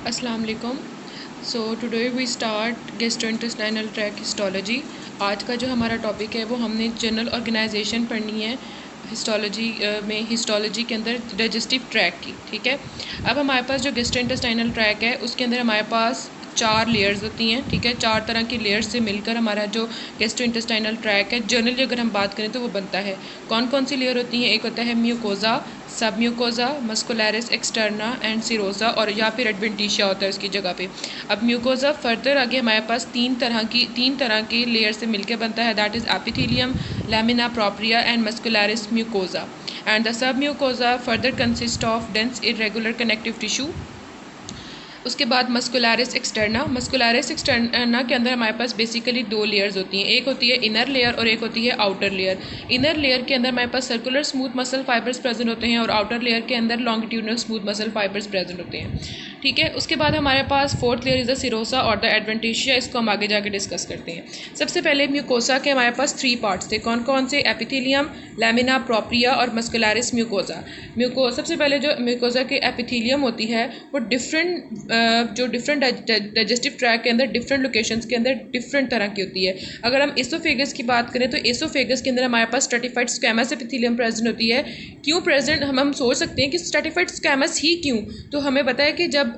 अस्सलाम वालेकुम। So today we start gastrointestinal tract histology. आज का जो हमारा टॉपिक है वो हमने जनरल ऑर्गेनाइजेशन पढ़नी है हिस्टोलॉजी में, हिस्टोलॉजी के अंदर डाइजेस्टिव ट्रैक की। ठीक है, अब हमारे पास जो गैस्ट्रोइंटेस्टाइनल ट्रैक है उसके अंदर हमारे पास 4 लेयर्स होती हैं। ठीक है, 4 तरह की लेयर्स से मिलकर हमारा जो गैस्ट्रोइंटेस्टाइनल ट्रैक है जनरली अगर हम बात करें तो वो बनता है। कौन कौन सी लेयर होती हैं? एक होता है म्यूकोजा, सब mucosa, muscularis externa and serosa, और या फिर एडवेंटिशिया होता है उसकी जगह पे। अब म्यूकोजा फर्दर आगे हमारे पास तीन तरह की लेयर से मिलकर बनता है, that is epithelium, lamina propria and muscularis mucosa. And the sub mucosa further consist of dense irregular connective tissue. उसके बाद मस्कुलरिस एक्सटर्ना के अंदर हमारे पास बेसिकली 2 लेयर्स होती हैं, एक होती है इनर लेयर और एक होती है आउटर लेयर। इनर लेयर के अंदर हमारे पास circular smooth muscle fibres present होते हैं और आउटर लेयर के अंदर longitudinal smooth muscle fibres present होते हैं। ठीक है, उसके बाद हमारे पास 4th layer is the serosa और द एडवेंटिशिया। इसको हम आगे जाके डिस्कस करते हैं। सबसे पहले म्यूकोसा के हमारे पास 3 पार्ट्स थे। कौन कौन से? एपिथेलियम, लैमिना प्रोप्रिया और मस्कुलरिस म्यूकोजा। सबसे पहले जो म्यूकोजा के एपिथेलियम होती है वो डिफरेंट डाइजेस्टिव ट्रैक के अंदर डिफरेंट लोकेशंस के अंदर डिफरेंट तरह की होती है। अगर हम एसोफेगस की बात करें तो एसोफेगस के अंदर हमारे पास स्ट्रेटिफाइड स्क्वैमस एपिथेलियम प्रेजेंट होती है। क्यों प्रेजेंट? हम सोच सकते हैं कि स्ट्रेटिफाइड स्क्वैमस ही क्यों, तो हमें पता है कि जब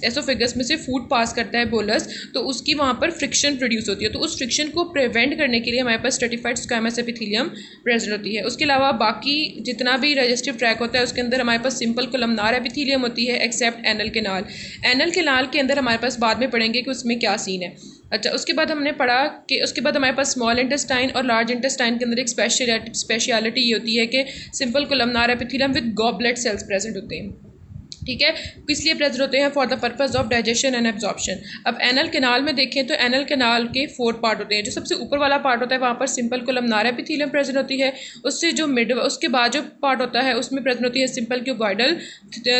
एसोफेगस में से फूड पास करता है बोलस तो उसकी वहाँ पर फ्रिक्शन प्रोड्यूस होती है, तो उस फ्रिक्शन को प्रिवेंट करने के लिए हमारे पास स्ट्रेटिफाइड स्क्वैमस एपिथेलियम प्रेजेंट होती है। उसके अलावा बाकी जितना भी डाइजेस्टिव ट्रैक होता है उसके अंदर हमारे पास सिंपल कोलमनार एपिथेलियम होती है except anal canal. Anal canal के अंदर हमारे पास बाद में पढ़ेंगे कि उसमें क्या सीन है। अच्छा, उसके बाद हमने पढ़ा कि उसके बाद हमारे पास स्मॉल इंटेस्टाइन और लार्ज इंटेस्टाइन के अंदर एक स्पेशलिटी ये होती है कि simple columnar epithelium with goblet cells present होते हैं। ठीक है, किस लिए प्रेजेंट होते हैं? For the purpose of digestion and absorption. अब एनल केनाल में देखें तो एनल केनाल के 4 पार्ट होते हैं। जो सबसे ऊपर वाला पार्ट होता है वहाँ पर सिंपल कोलमनार एपिथेलियम प्रेजेंट होती है। उससे जो उसके बाद जो पार्ट होता है उसमें प्रेजेंट होती है सिंपल क्यूबॉइडल।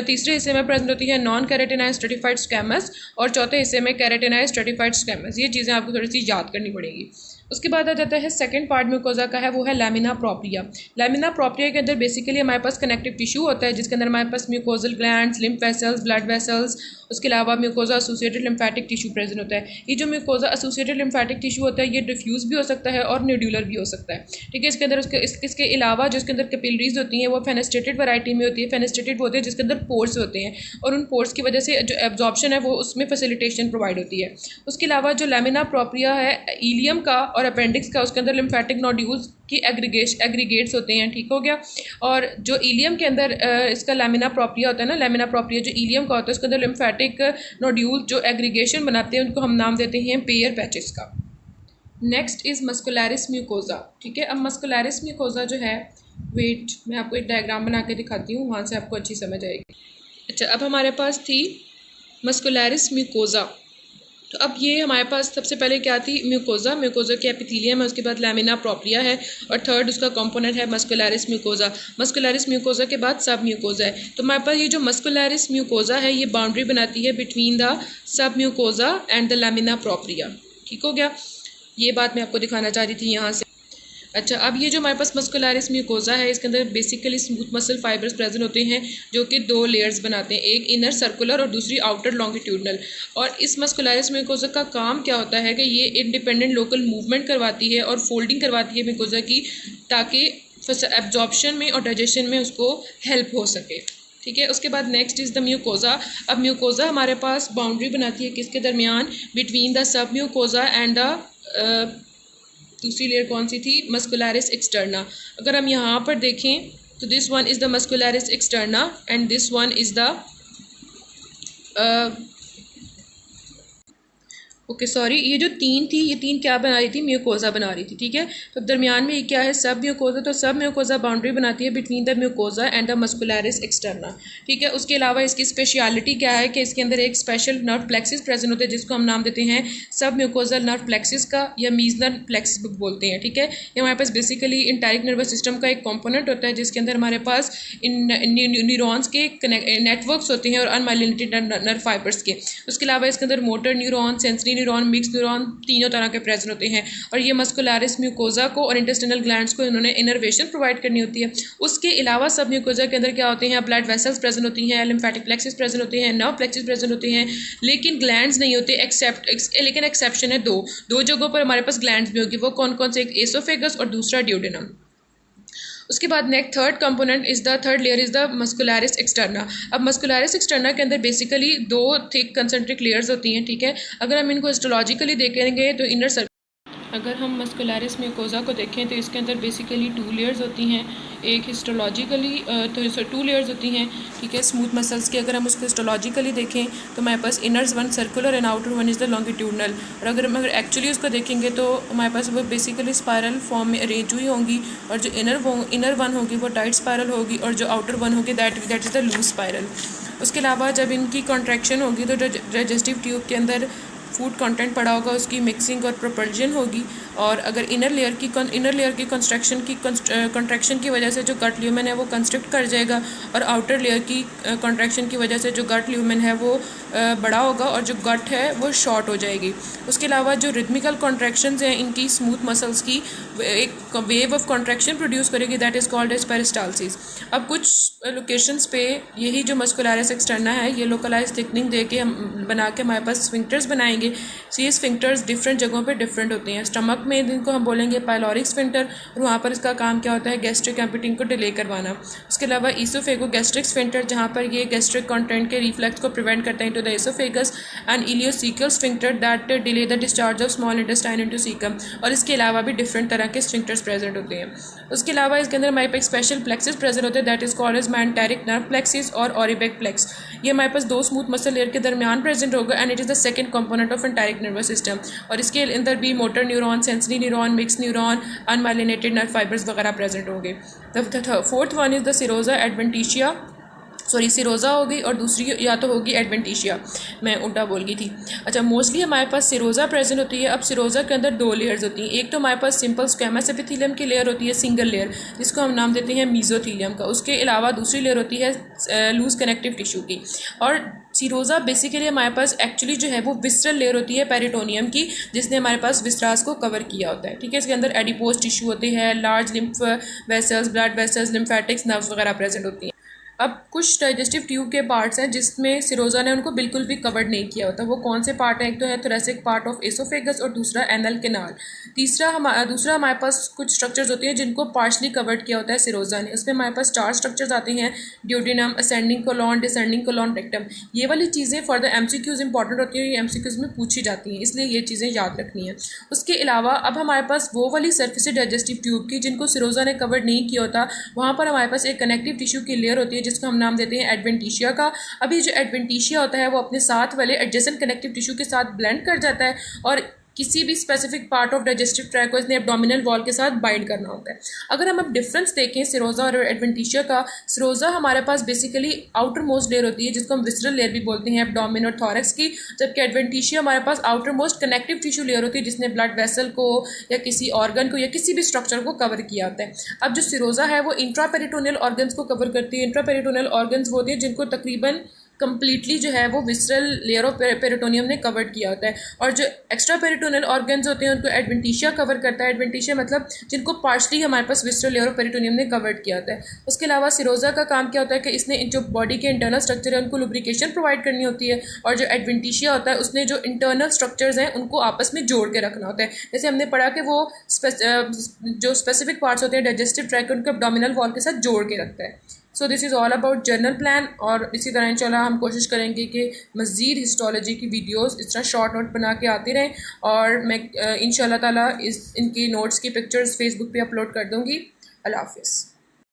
तीसरे हिस्से में प्रेजेंट होती है नॉन कैरेटिनाइज स्ट्रेटिफाइड स्क्वैमस और चौथे हिस्से में कैरेटिनाइज स्ट्रेटिफाइड स्क्वैमस। ये चीज़ें आपको थोड़ी सी याद करनी पड़ेगी। उसके बाद आ जाता है सेकंड पार्ट म्यूकोजा का है, वो है लैमिना प्रोप्रिया। लैमिना प्रोप्रिया के अंदर बेसिकली हमारे पास कनेक्टिव टिश्यू होता है जिसके अंदर हमारे पास mucosal glands, lymph vessels, blood vessels, उसके अलावा mucosa associated lymphatic tissue present होता है। ये जो म्यूकोजा एसोसिएटेड लिम्फेटिक टिश्यू होता है ये डिफ्यूज भी हो सकता है और न्यूड्यूलर भी हो सकता है। ठीक है, इसके अंदर इसके अलावा जो इसके अंदर कैपिलरीज होती हैं वो फेनेस्ट्रेटेड वैरायटी में होती है। फेनेस्ट्रेटेड होते हैं जिसके अंदर पोर्स होते हैं और उन पोर्स की वजह से जो एब्जॉर्प्शन है वो उसमें फैसिलिटेशन प्रोवाइड होती है। उसके अलावा जो लैमिना प्रोप्रिया है इलियम का और अपेंडिक्स का, उसके अंदर लिम्फेटिक नोड्यूल्स की एग्रीगेट्स होते हैं। ठीक हो गया। और जो इलियम के अंदर इसका लैमिना प्रोप्रिया होता है ना, लैमिना प्रोप्रिया जो इलियम का होता है उसके अंदर लिम्फेटिक नोड्यूल जो एग्रीगेशन बनाते हैं उनको हम नाम देते हैं पेयर पैचेस का। Next is muscularis mucosa. ठीक है, अब मस्कुलरिस म्यूकोजा जो है, वेट मैं आपको एक डायग्राम बना के दिखाती हूँ, वहाँ से आपको अच्छी समझ आएगी। अच्छा, अब हमारे पास थी मस्कुलरिस म्यूकोजा। तो अब ये हमारे पास सबसे पहले क्या थी? म्यूकोजा के एपिथेलियम है, उसके बाद लैमिना प्रोप्रिया है और थर्ड उसका कंपोनेंट है मस्कुलरिस म्यूकोजा। मस्कुलरिस म्यूकोजा के बाद सब म्यूकोजा है। तो हमारे पास ये जो मस्कुलरिस म्यूकोजा है ये बाउंड्री बनाती है between the sub mucosa and the lamina propria. ठीक हो गया, ये बात मैं आपको दिखाना चाह रही थी यहाँ से। अच्छा, अब ये जो हमारे पास मस्कुलरिस म्यूकोजा है इसके अंदर basically smooth muscle fibres present होते हैं जो कि 2 लेयर्स बनाते हैं, एक इनर सर्कुलर और दूसरी आउटर लॉन्गिट्यूडनल। और इस मस्कुलरिस म्यूकोजा का काम क्या होता है कि ये इंडिपेंडेंट लोकल मूवमेंट करवाती है और फोल्डिंग करवाती है म्यूकोजा की, ताकि एब्जॉर्प्शन में और डाइजेशन में उसको हेल्प हो सके। ठीक है, उसके बाद नेक्स्ट इज़ द म्यूकोजा। अब म्यूकोजा हमारे पास बाउंड्री बनाती है किसके दरमियान? Between the sub mucosa and the दूसरी लेयर कौन सी थी? Muscularis externa. अगर हम यहाँ पर देखें तो this one is the muscularis externa and this one is the okay sorry, ये जो 3 थी ये 3 क्या बना रही थी? म्यूकोजा बना रही थी। ठीक है, तो दरमियान में ये क्या है? सब म्यूकोजा। तो सब म्यूकोजा बाउंड्री बनाती है between the mucosa and the muscularis externa. ठीक है, उसके अलावा इसकी स्पेशलिटी क्या है कि इसके अंदर एक स्पेशल नर्व प्लेक्सिस प्रेजेंट होता है जिसको हम नाम देते हैं सब म्यूकोजल नर्व प्लेक्सिस का या मीजनर प्लेक्सिस बोलते हैं। ठीक है, ये हमारे पास बेसिकली इंटायरिक नर्वस सिस्टम का एक कॉम्पोनेंट होता है जिसके अंदर हमारे पास न्यूरॉन्स के नेटवर्क्स होते हैं और अनमाइलिनेटेड नर्व फाइबर्स के। उसके अलावा इसके अंदर motor neuron, sensory neuron, mix neuron, तीनों तरह के प्रेजेंट होते हैं। और ये मस्कुलरिस म्यूकोजा को और इंटेस्टिनल ग्लैंड्स को इन्होंने इनर्वेशन प्रोवाइड करनी होती है। उसके अलावा सब म्यूकोजा के अंदर क्या होते हैं, ब्लड वेसल्स प्रेजेंट होती हैं, लिम्फेटिक प्लेक्सिस प्रेजेंट होते हैं, नर्व प्लेक्सिस प्रेजेंट होते हैं, लेकिन ग्लैंड्स नहीं होते लेकिन एक्सेप्शन है दो जगहों पर हमारे पास ग्लैंड्स भी होगी। वो कौन कौन से, एक एसोफेगस और दूसरा ड्यूडेनम। उसके बाद next third layer is the muscularis externa. अब मस्कुलरिस एक्सटर्ना के अंदर बेसिकली 2 थिक कंसेंट्रिक लेयर्स होती हैं, ठीक है। अगर हम इनको हिस्टोलॉजिकली देखेंगे तो अगर हम मस्कुलरिस म्यूकोजा को देखें तो इसके अंदर बेसिकली 2 लेयर्स होती हैं। एक हिस्टोलॉजिकली तो 2 लेयर्स होती हैं, ठीक है, स्मूथ मसल्स की। अगर हम उसको हिस्टोलॉजिकली देखें तो हमारे पास inners 1 circular and outer 1 is the longitudinal. और अगर एक्चुअली उसको देखेंगे तो हमारे पास वो बेसिकली स्पायरल फॉर्म में अरेंज हुई होंगी, और जो इनर 1 होगी वो टाइट स्पायरल होगी, और जो आउटर 1 होगी that is the loose spiral. उसके अलावा जब इनकी कॉन्ट्रैक्शन होगी तो डाइजेस्टिव ट्यूब के अंदर फूड कंटेंट पड़ा होगा, उसकी मिक्सिंग और प्रोपल्जन होगी। और अगर इनर लेयर की कंट्रैक्शन की वजह से जो गट ल्यूमेन है वो कंस्ट्रिक्ट कर जाएगा, और आउटर लेयर की कंट्रैक्शन की वजह से जो गट ल्यूमेन है वो बड़ा होगा और जो गट है वो शॉर्ट हो जाएगी। उसके अलावा जो रिदमिकल कॉन्ट्रैक्शंस हैं इनकी स्मूथ मसल्स की एक वेव ऑफ कॉन्ट्रैक्शन प्रोड्यूस करेगी, that is called as peristalsis. अब कुछ लोकेशंस पे यही जो मस्कुलरिस एक्सटर्ना है ये लोकलाइज थिकनिंग दे के हम बना के हमारे पास स्फिंक्टर्स बनाएंगे। सो ये स्फिंक्टर्स डिफरेंट जगहों पे डिफरेंट होते हैं। स्टमक में इनको हम बोलेंगे पाइलोरिक स्फिंक्टर, और वहाँ पर इसका काम क्या होता है, गैस्ट्रिक एम्पिटिंग को डिले करवाना। उसके अलावा ईसोफेगो गैस्ट्रिक स्फिंक्टर, जहाँ पर ये गैस्ट्रिक कंटेंट के रिफ्लेक्स को प्रिवेंट करते हैं to the oesophagus, and ileocaecal sphincter that delay the discharge of small intestine into caecum. और इसके अलावा भी डिफरेंट तरह के स्फिंक्टर्स प्रेजेंट होते हैं। उसके अलावा इसके अंदर हमारे पास स्पेशल प्लेक्सिस प्रेजेंट होते हैं, that is called as myenteric nerve plexus और ऑरिबेक प्लेक्स। ये हमारे पास 2 स्मूथ मसल लेयर के दरमियान प्रेजेंट होगा, and it is the second component of enteric nervous system. और इसके अंदर भी motor neuron, sensory neuron, mix neuron, unmyelinated nerve fibres वगैरह प्रेजेंट होंगे। The fourth one is the serosa adventitia, serosa होगी, और दूसरी या तो होगी एडवेंटिशिया, मैं उल्टा बोल गई थी। अच्छा, मोस्टली हमारे पास सिरोजा प्रेजेंट होती है। अब सिरोजा के अंदर 2 लेयर्स होती हैं। एक तो हमारे पास सिंपल स्क्वेमस एपिथेलियम की लेयर होती है, सिंगल लेयर, जिसको हम नाम देते हैं मीजोथीलियम का। उसके अलावा दूसरी लेयर होती है लूज कनेक्टिव टिश्यू की। और सिरोजा बेसिकली हमारे पास एक्चुअली जो है वो विस्रल लेयर होती है पेरिटोनियम की, जिसने हमारे पास विस्रास को कवर किया होता है, ठीक है। इसके अंदर एडिपोज टिश्यू होते हैं, large lymph vessels, blood vessels, lymphatics, nerves वगैरह प्रेजेंट होती हैं। अब कुछ डाइजेस्टिव ट्यूब के पार्ट्स हैं जिसमें सिरोजा ने उनको बिल्कुल भी कवर्ड नहीं किया होता। वो कौन से पार्ट हैं, एक तो है थोरेसिक पार्ट ऑफ एसोफेगस और दूसरा एनल कैनाल। दूसरा हमारे पास कुछ स्ट्रक्चर्स होते हैं जिनको पार्शली कवर्ड किया होता है सिरोजा ने। उसमें हमारे पास 4 स्ट्रक्चर्स आते हैं, duodenum, ascending colon, descending colon, rectum. ये वाली चीज़ें फॉर द एमसीक्यूज इंपॉर्टेंट होती हैं, ये एमसीक्यूज में पूछी जाती हैं, इसलिए ये चीज़ें याद रखनी है। उसके अलावा अब हमारे पास वो वाली सर्फेस डाइजेस्टिव ट्यूब की जिनको सिरोजा ने कवर्ड नहीं किया होता, वहाँ पर हमारे पास एक कनेक्टिव टिश्यू की लेयर होती है जिसको हम नाम देते हैं एडवेंटिशिया का। अभी जो एडवेंटिशिया होता है वो अपने साथ वाले एडजेसेंट कनेक्टिव टिश्यू के साथ ब्लेंड कर जाता है, और किसी भी specific part of digestive track को इसने एब्डोमिनल वॉल के साथ बाइंड करना होता है। अगर हम अब डिफरेंस देखें सिरोजा और एडवेंटिशिया का, सिरोजा हमारे पास बेसिकली आउटर मोस्ट लेयर होती है जिसको हम विसरल लेयर भी बोलते हैं, एब्डोमिन और थॉरक्स की, जबकि एडवेंटिशिया हमारे पास outermost connective tissue layer होती है जिसने ब्लड वेसल को या किसी ऑर्गन को या किसी भी स्ट्रक्चर को कवर किया होता है। अब जो सिरोजा है वो इंट्रापेरिटोनियल ऑर्गन्स को कवर करती है। इंट्रापेरिटोनियल ऑर्गन्स वो होती है जिनको तकरीबन कंप्लीटली जो है वो विसरल लेयर ऑफ पेरिटोनियम ने कवर्ड किया होता है, और जो एक्स्ट्रा पेरिटोनियल ऑर्गन्स होते हैं उनको एडवेंटिशिया कवर करता है। एडवेंटिशिया मतलब जिनको पार्शली हमारे पास विसरल लेयर ऑफ पेरिटोनियम ने कवर्ड किया होता है। उसके अलावा सिरोजा का काम क्या होता है कि इसने जो बॉडी के इंटरनल स्ट्रक्चर है उनको लुब्रिकेशन प्रोवाइड करनी होती है, और जो एडवेंटिशिया होता है उसने जो इंटरनल स्ट्रक्चर्स हैं उनको आपस में जोड़ के रखना होता है। जैसे हमने पढ़ा कि वो जो स्पेसिफिक पार्ट्स होते हैं डाइजेस्टिव ट्रैक उनको एब्डोमिनल वॉल के साथ जोड़ के रखता है। So this is all about journal plan. और इसी तरह इंशाल्लाह हम कोशिश करेंगे कि मज़ीद हिस्टोलॉजी की वीडियोस इस तरह शॉर्ट नोट बना के आती रहें, और मैं इंशाल्लाह ताला इनकी नोट्स की पिक्चर्स फेसबुक पे अपलोड कर दूँगी। अल्लाह हाफ़िज़।